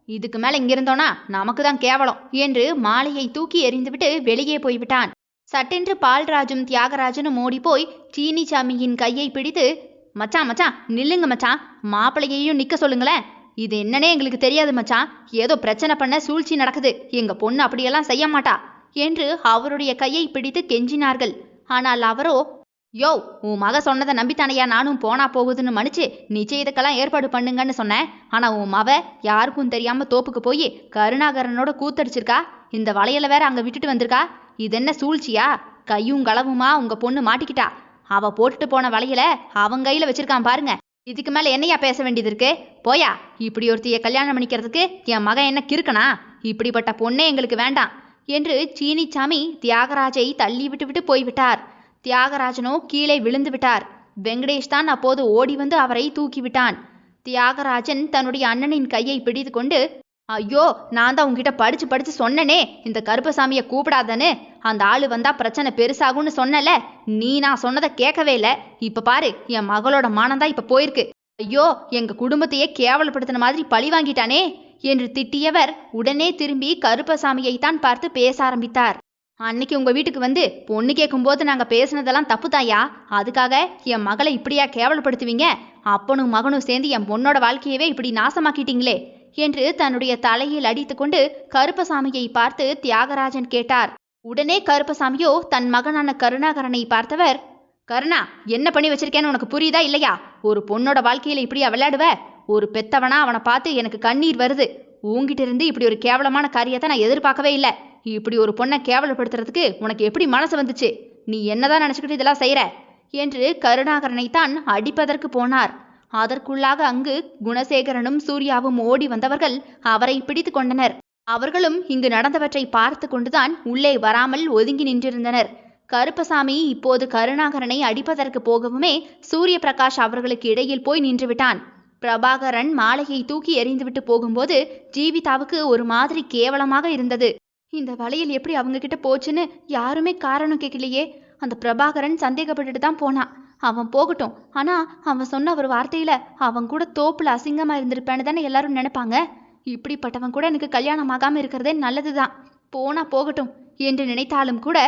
இதுக்கு மேல இங்கிருந்தோனா நமக்கு தான் கேவலம் என்று மாலையை தூக்கி எறிந்துவிட்டு வெளியே போய்விட்டான். சட்டென்று பால்ராஜும் தியாகராஜனும் ஓடி போய் சீனிச்சாமியின் கையை பிடித்து, மச்சான் மச்சான் நில்லுங்க மச்சான், மாப்பிள்ளையையும் நிக்க சொல்லுங்களேன். இது என்னன்னே எங்களுக்கு தெரியாது மச்சான், ஏதோ பிரச்சனை பண்ண சூழ்ச்சி நடக்குது, எங்க பொண்ணு அப்படியெல்லாம் செய்ய மாட்டா என்று அவருடைய கையை பிடித்து கெஞ்சினார்கள். ஆனால் அவரோ, யோ, உன் மக சொன்னதை நம்பித்தானையா நானும் போனா போகுதுன்னு மன்னிச்சு நிச்சயத்துக்கெல்லாம் ஏற்பாடு பண்ணுங்கன்னு சொன்னேன். ஆனா உன் மவ யாருக்கும் தெரியாம தோப்புக்கு போய் கருணாகரனோட கூத்தடிச்சிருக்கா. இந்த வளையல வேற அங்க விட்டுட்டு வந்திருக்கா. இது என்ன சூழ்ச்சியா? கையும் களவுமா உங்க பொண்ணு மாட்டிக்கிட்டா. அவ போட்டுட்டு போன வளையல அவன் கையில வச்சிருக்கான் பாருங்க. இதுக்கு மேல என்னையா பேச வேண்டியது இருக்கு? போயா, இப்படி ஒருத்திய கல்யாணம் பண்ணிக்கிறதுக்கு என் மகன் என்ன கிறுக்கனா? இப்படிப்பட்ட பொண்ணே எங்களுக்கு வேண்டாம் என்று சீனிச்சாமி தியாகராஜை தள்ளி விட்டு போய்விட்டார். தியாகராஜனோ கீழே விழுந்து விட்டார். வெங்கடேஷ் தான் அப்போது ஓடி வந்து அவரை தூக்கிவிட்டான். தியாகராஜன் தன்னுடைய அண்ணனின் கையை பிடித்து கொண்டு, ஐயோ, நான் தான் உங்ககிட்ட படிச்சு சொன்னனே இந்த கருப்பசாமியை கூப்பிடாதன்னு. அந்த ஆளு வந்தா பிரச்சனை பெருசாகும்னு சொன்னல, நீ நான் சொன்னதை கேட்கவே இல்லை. இப்ப பாரு, என் மகளோட மானம்தான் இப்ப போயிருக்கு. ஐயோ, எங்க குடும்பத்தையே கேவலப்படுத்தின மாதிரி பழி வாங்கிட்டானே என்று திட்டியவர் உடனே திரும்பி கருப்பசாமியை தான் பார்த்து பேச ஆரம்பித்தார். அன்னைக்கு உங்க வீட்டுக்கு வந்து பொண்ணு கேட்கும்போது நாங்க பேசினதெல்லாம் தப்பு தாயா, அதுக்காக என் மகளை இப்படியா கேவலப்படுத்துவீங்க? அப்பனும் மகனும் சேர்ந்து என் பொண்ணோட வாழ்க்கையவே இப்படி நாசமாக்கிட்டீங்களே என்று தன்னுடைய தலையில் அடித்து கொண்டு கருப்பசாமியை பார்த்து தியாகராஜன் கேட்டார். உடனே கருப்பசாமியோ தன் மகனான கருணாகரனை பார்த்தவர், கருணா, என்ன பண்ணி வச்சிருக்கேன்னு உனக்கு புரியுதா இல்லையா? ஒரு பொண்ணோட வாழ்க்கையில இப்படியா விளையாடுவ? ஒரு பெத்தவனா அவனை பார்த்து எனக்கு கண்ணீர் வருது. உங்ககிட்ட இருந்து இப்படி ஒரு கேவலமான காரியத்தை நான் எதிர்பார்க்கவே இல்லை. இப்படி ஒரு பொண்ணை கேவலப்படுத்துறதுக்கு உனக்கு எப்படி மனசு வந்துச்சு? நீ என்னதான் நினைச்சுக்கிட்டு இதெல்லாம் செய்யற என்று கருணாகரனை தான் அடிப்பதற்கு போனார். அதற்குள்ளாக அங்கு குணசேகரனும் சூர்யாவும் ஓடி வந்தவர்கள் அவரை பிடித்து கொண்டனர். அவர்களும் இங்கு நடந்தவற்றை பார்த்து கொண்டுதான் உள்ளே வராமல் ஒதுங்கி நின்றிருந்தனர். கருப்பசாமி இப்போது கருணாகரனை அடிப்பதற்கு போகவுமே சூரிய பிரகாஷ் அவர்களுக்கு இடையில் போய் நின்று விட்டான். பிரபாகரன் மாலையை தூக்கி எறிந்துவிட்டு போகும்போது ஜீவிதாவுக்கு ஒரு மாதிரி கேவலமாக இருந்தது. இந்த வளையல் எப்படி அவங்க கிட்ட போச்சுன்னு யாருமே காரணம் கேட்கலையே. அந்த பிரபாகரன் சந்தேகப்பட்டுட்டு தான் போனான். அவன் போகட்டும், ஆனா அவன் சொன்ன ஒரு வார்த்தையில அவன் கூட தோப்புல அசிங்கமா இருந்திருப்பேன்னு தானே எல்லாரும் நினைப்பாங்க. இப்படிப்பட்டவன் கூட எனக்கு கல்யாணம் ஆகாம இருக்கிறதே நல்லதுதான். போனா போகட்டும் என்று நினைத்தாலும் கூட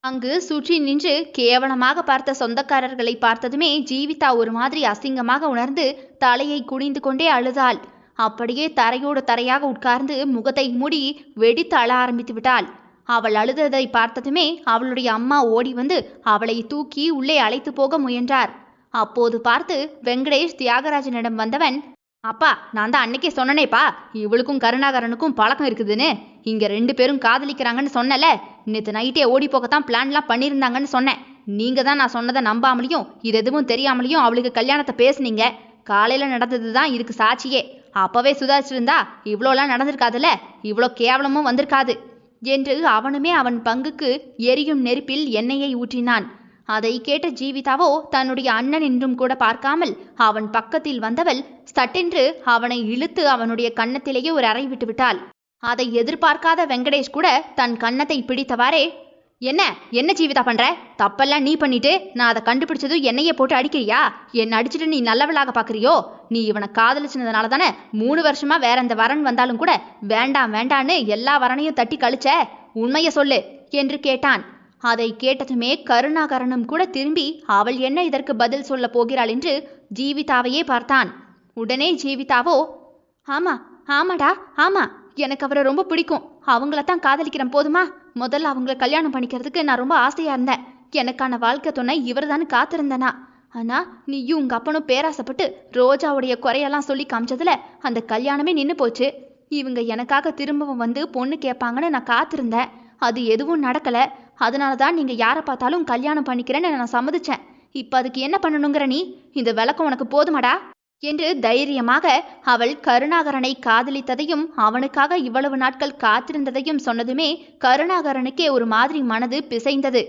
அங்கு சுற்றி நின்று கேவலமாக பார்த்த சொந்தக்காரர்களை பார்த்ததுமே ஜீவிதா ஒரு மாதிரி அசிங்கமாக உணர்ந்து தலையை குனிந்து கொண்டே அழுதாள். அப்படியே தரையோடு தரையாக உட்கார்ந்து முகத்தை மூடி வெடித்து அழ ஆரம்பித்து விட்டாள். அவள் அழுததை பார்த்ததுமே அவளுடைய அம்மா ஓடி வந்து அவளை தூக்கி உள்ளே அழைத்து போக முயன்றார். அப்போது பார்த்து வெங்கடேஷ் தியாகராஜனிடம் வந்தவன், அப்பா, நான் தான் அன்னைக்கே சொன்னனேப்பா, இவளுக்கும் கருணாகரனுக்கும் பழக்கம் இருக்குதுன்னு. இங்க 2 பேரும் காதலிக்கிறாங்கன்னு சொன்னல. நேற்று நைட்டே ஓடி போகத்தான் பிளான்லாம் பண்ணியிருந்தாங்கன்னு சொன்னேன். நீங்க தான் நான் சொன்னதை நம்பாமலையும் இது எதுவும் தெரியாமலையும் அவளுக்கு கல்யாணத்தை பேசுனீங்க. காலையில நடந்தது தான் இதுக்கு சாட்சியே. அப்பவே சுதாரிச்சிருந்தா இவ்வளோலாம் நடந்திருக்காதுல்ல, இவ்வளோ கேவலமும் வந்திருக்காது என்று அவனுமே அவன் பங்குக்கு எரியும் நெருப்பில் எண்ணெயை ஊற்றினான். அதை கேட்ட ஜீவிதாவோ தன்னுடைய அண்ணன் என்றும் கூட பார்க்காமல் அவன் பக்கத்தில் வந்தவள் சட்டென்று அவனை இழுத்து அவனுடைய கன்னத்திலேயே ஒரு அறை விட்டு விட்டாள். அதை எதிர்பார்க்காத வெங்கடேஷ் கூட தன் கன்னத்தை பிடித்தவாறே, என்ன என்ன ஜீவிதா பண்ற? தப்பெல்லாம் நீ பண்ணிட்டு நான் அதை கண்டுபிடிச்சதும் என்னையே போட்டு அடிக்கிறியா? என்ன அடிச்சுட்டு நீ நல்லவளாக பாக்குறியோ? நீ இவனை காதலிச்சினதுனால தானே 3 வருஷமா வேற எந்த வரன் வந்தாலும் கூட வேண்டாம் வேண்டான்னு எல்லா வரனையும் தட்டி கழிச்ச, உண்மைய சொல்லு என்று கேட்டான். அதை கேட்டதுமே கருணாகரனும் கூட திரும்பி அவள் என்ன இதற்கு பதில் சொல்ல போகிறாள் என்று ஜீவிதாவையே பார்த்தான். உடனே ஜீவிதாவோ, ஆமா ஆமாடா ஆமா, எனக்கு அவரை ரொம்ப பிடிக்கும், அவங்களத்தான் காதலிக்கிறேன் போதுமா? முதல்ல அவங்கள கல்யாணம் பண்ணிக்கிறதுக்கு நான் ரொம்ப ஆசையா இருந்தேன். எனக்கான வாழ்க்கை துணை இவர் தான் காத்திருந்தனா. ஆனா நீயும் உங்க அப்பனும் பேராசைப்பட்டு ரோஜாவுடைய குறையெல்லாம் சொல்லி காமிச்சதுல அந்த கல்யாணமே நின்று போச்சு. இவங்க எனக்காக திரும்பவும் வந்து பொண்ணு கேட்பாங்கன்னு நான் காத்திருந்தேன். அது எதுவும் நடக்கல. அதனாலதான் நீங்க யாரை பார்த்தாலும் கல்யாணம் பண்ணிக்கிறேன்னு நான் சம்மதிச்சேன். இப்ப அதுக்கு என்ன பண்ணணுங்கிற நீ? இந்த விளக்கம் உனக்கு போதுமாடா என்று தைரியமாக அவள் கருணாகரனை காதலித்ததையும் அவனுக்காக இவ்வளவு நாட்கள் காத்திருந்ததையும் சொன்னதுமே கருணாகரனுக்கே ஒரு மாதிரி மனது பிசைந்தது.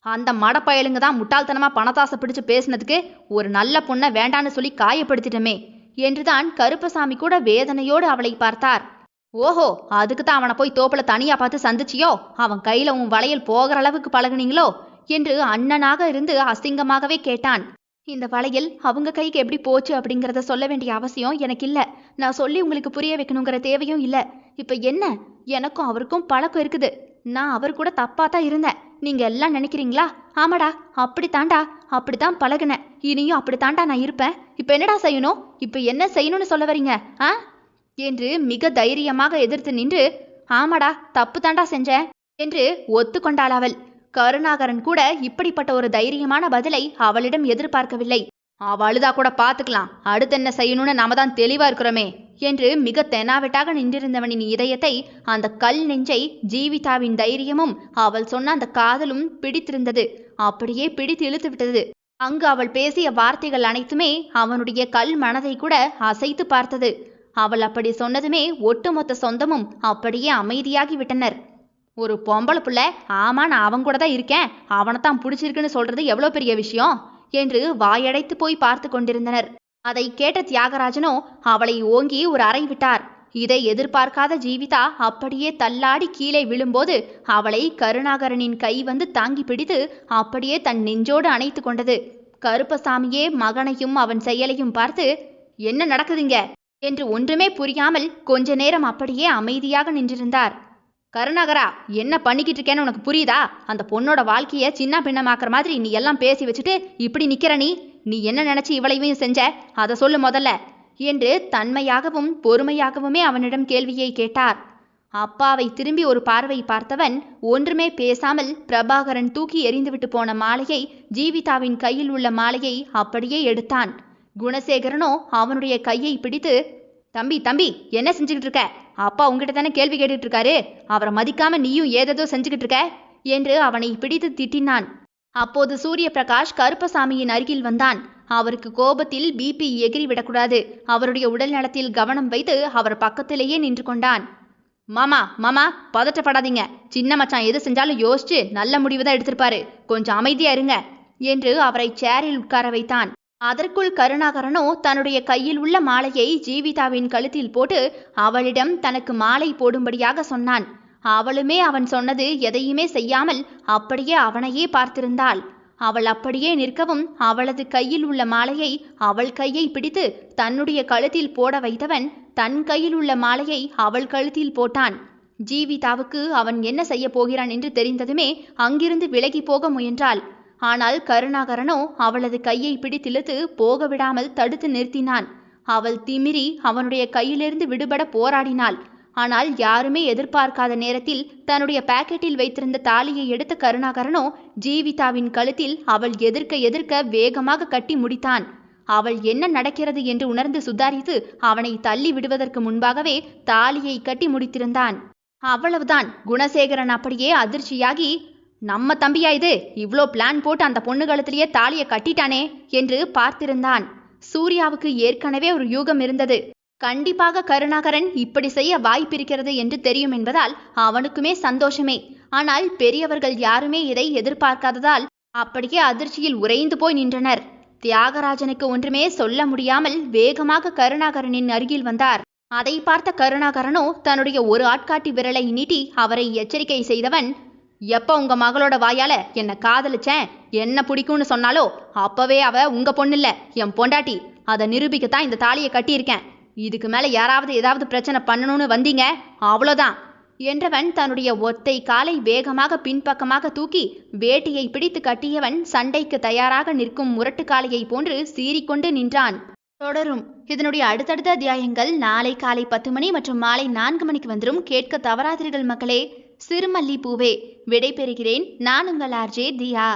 அந்த மடப்பயலுங்க தான் முட்டாள்தனமா பணத்தாசை பிடிச்சு பேசினதுக்கு ஒரு நல்ல பொண்ணை வேண்டான்னு சொல்லி காயப்படுத்திட்டமே என்றுதான் கருப்பசாமி கூட வேதனையோடு அவளை பார்த்தார். ஓஹோ, அதுக்கு தான் அவனை போய் தோப்புல தனியா பார்த்து சந்திச்சியோ? அவன் கையில உன் வளையல் போகிற அளவுக்கு பழகுனீங்களோ என்று அண்ணனாக இருந்து அசிங்கமாகவே கேட்டான். இந்த வளையல் அவங்க கைக்கு எப்படி போச்சு அப்படிங்கிறத சொல்ல வேண்டிய அவசியம் எனக்கு இல்லை. நான் சொல்லி உங்களுக்கு புரிய வைக்கணுங்கிற தேவையும் இல்லை. இப்போ என்ன, எனக்கும் அவருக்கும் பழக்கம் இருக்குது. நான் அவர் கூட தப்பாக தான் இருந்தேன். நீங்கள் எல்லாம் நினைக்கிறீங்களா? ஆமாடா, அப்படித்தாண்டா, அப்படித்தான் பழகுனேன். இனியும் அப்படித்தாண்டா நான் இருப்பேன். இப்போ என்னடா செய்யணும்? இப்போ என்ன செய்யணும்னு சொல்ல வரீங்க ஆ என்று மிக தைரியமாக எதிர்த்து நின்று, ஆமாடா தப்பு தாண்டா செஞ்சேன் என்று ஒத்துக்கொண்டாள் அவள். கருணாகரன் கூட இப்படிப்பட்ட ஒரு தைரியமான பதிலை அவளிடம் எதிர்பார்க்கவில்லை. அவளுதா கூட பார்த்துக்கலாம், அடுத்து என்ன செய்யணும்னு நாம தான் தெளிவா இருக்கிறோமே என்று மிக தெனாவெட்டாக நின்றிருந்தவனின் இதயத்தை, அந்த கல் நெஞ்சை ஜீவிதாவின் தைரியமும் அவள் சொன்ன அந்த காதலும் பிடித்திருந்தது. அப்படியே பிடித்து இழுத்து விட்டது. அங்கு அவள் பேசிய வார்த்தைகள் அனைத்துமே அவனுடைய கல் மனதை கூட அசைத்து பார்த்தது. அவள் அப்படி சொன்னதுமே ஒட்டுமொத்த சொந்தமும் அப்படியே அமைதியாகி விட்டனர். ஒரு பொம்பளை புள்ள, ஆமா நான் அவன் கூட தான் இருக்கேன், அவனைத்தான் பிடிச்சிருக்குன்னு சொல்றது எவ்வளோ பெரிய விஷயம் என்று வாயடைத்து போய் பார்த்து கொண்டிருந்தனர். அதை கேட்ட தியாகராஜனோ அவளை ஓங்கி ஒரு அறை விட்டார். இதை எதிர்பார்க்காத ஜீவிதா அப்படியே தள்ளாடி கீழே விழும்போது அவளை கருணாகரனின் கை வந்து தாங்கி பிடித்து அப்படியே தன் நெஞ்சோடு அணைத்து கொண்டது. கருப்பசாமியே மகனையும் அவன் செயலையும் பார்த்து, என்ன நடக்குதுங்க என்று ஒன்றுமே புரியாமல் கொஞ்ச நேரம் அப்படியே அமைதியாக நின்றிருந்தார். கருணாகரா, என்ன பண்ணிக்கிட்டு இருக்கேன்னு உனக்கு புரியுதா? அந்த பொண்ணோட வாழ்க்கைய சின்ன பின்னமாக்குற மாதிரி நீ எல்லாம் பேசி வச்சுட்டு இப்படி நிக்கிற நீ என்ன நினைச்சு இவளையும் செஞ்ச? அதை சொல்லு முதல்ல என்று தன்மையாகவும் பொறுமையாகவுமே அவனிடம் கேள்வியை கேட்டார். அப்பாவை திரும்பி ஒரு பார்வை பார்த்தவன் ஒன்றுமே பேசாமல் பிரபாகரன் தூக்கி எறிந்துவிட்டு போன மாலையை, ஜீவிதாவின் கையில் உள்ள மாலையை அப்படியே எடுத்தான். குணசேகரனோ அவனுடைய கையை பிடித்து, தம்பி தம்பி என்ன செஞ்சுக்கிட்டு இருக்க? அப்பா உங்ககிட்ட தானே கேள்வி கேட்டுட்டு இருக்காரு, அவரை மதிக்காம நீயும் ஏதேதோ செஞ்சுக்கிட்டு இருக்க என்று அவனை பிடித்து திட்டினான். அப்போது சூரிய பிரகாஷ் கருப்பசாமியின் அருகில் வந்தான். அவருக்கு கோபத்தில் பிபி எகிரி விடக்கூடாது. அவருடைய உடல் நலத்தில் கவனம் வைத்து அவர் பக்கத்திலேயே நின்று கொண்டான். மாமா மாமா, பதட்டப்படாதீங்க. சின்ன மச்சான் எது செஞ்சாலும் யோசிச்சு நல்ல முடிவு தான் எடுத்திருப்பாரு, கொஞ்சம் அமைதியா இருங்க என்று அவரை சேரில் உட்கார வைத்தான். அதற்குள் கருணாகரனோ தன்னுடைய கையில் உள்ள மாலையை ஜீவிதாவின் கழுத்தில் போட்டு அவளிடம் தனக்கு மாலை போடும்படியாக சொன்னான். அவளுமே அவன் சொன்னது எதையுமே செய்யாமல் அப்படியே அவனையே பார்த்திருந்தாள். அவள் அப்படியே நிற்கவும் அவளது கையில் உள்ள மாலையை அவள் கையை பிடித்து தன்னுடைய கழுத்தில் போட வைத்தவன் தன் கையில் உள்ள மாலையை அவள் கழுத்தில் போட்டான். ஜீவிதாவுக்கு அவன் என்ன செய்ய போகிறான் என்று தெரிந்ததுமே அங்கிருந்து விலகி போக முயன்றாள். ஆனால் கருணாகரனோ அவளது கையை பிடித்திழுத்து போக விடாமல் தடுத்து நிறுத்தினான். அவள் திமிரி அவனுடைய கையிலிருந்து விடுபட போராடினாள். ஆனால் யாருமே எதிர்பார்க்காத நேரத்தில் தன்னுடைய பாக்கெட்டில் வைத்திருந்த தாலியை எடுத்த கருணாகரனோ ஜீவிதாவின் கழுத்தில் அவள் எதிர்க்க வேகமாக கட்டி முடித்தான். அவள் என்ன நடக்கிறது என்று உணர்ந்து சுதாரித்து அவனை தள்ளி விடுவதற்கு முன்பாகவே தாலியை கட்டி முடித்திருந்தான். அவ்வளவுதான். குணசேகரன் அப்படியே அதிர்ச்சியாகி, நம்ம தம்பியா இது, இவ்ளோ பிளான் போட்டு அந்த பொண்ணு கழுத்திலேயே தாலியை கட்டிட்டானே என்று பார்த்திருந்தான். சூர்யாவுக்கு ஏற்கனவே ஒரு யூகம் இருந்தது. கண்டிப்பாக கருணாகரன் இப்படி செய்ய வாய்ப்பிருக்கிறது என்று தெரியும் என்பதால் அவனுக்குமே சந்தோஷமே. ஆனால் பெரியவர்கள் யாருமே இதை எதிர்பார்க்காததால் அப்படியே அதிர்ச்சியில் உறைந்து போய் நின்றனர். தியாகராஜனுக்கு ஒன்றுமே சொல்ல முடியாமல் வேகமாக கருணாகரனின் அருகில் வந்தார். அதை பார்த்த கருணாகரனோ தன்னுடைய ஒரு ஆட்காட்டி விரலை நீட்டி அவரை எச்சரிக்கை செய்தவன், எப்ப உங்க மகளோட வாயால என்ன காதலிச்சேன், என்ன பிடிக்கும்னு சொன்னாலோ அப்பவே அவ உங்க பொண்ணுல்ல, என் பொண்டாட்டி. அதை நிரூபிக்கத்தான் இந்த தாலியை கட்டியிருக்கேன். இதுக்கு மேல யாராவது ஏதாவது பிரச்சனை பண்ணணும்னு வந்தீங்க அவ்வளோதான் என்றவன் தன்னுடைய ஒத்தை காலை வேகமாக பின்பக்கமாக தூக்கி வேட்டியை பிடித்து கட்டியவன் சண்டைக்கு தயாராக நிற்கும் முரட்டுக்காளையை போன்று சீறிக்கொண்டு நின்றான். தொடரும். இதனுடைய அடுத்தடுத்த அத்தியாயங்கள் நாளை காலை 10 மணி மற்றும் மாலை 4 மணிக்கு வந்துடும். கேட்க தவறாதீர்கள் மக்களே. சிறுமல்லி பூவே. விடை பெறுகிறேன். நான் உங்கள் ஆர்ஜே தியா.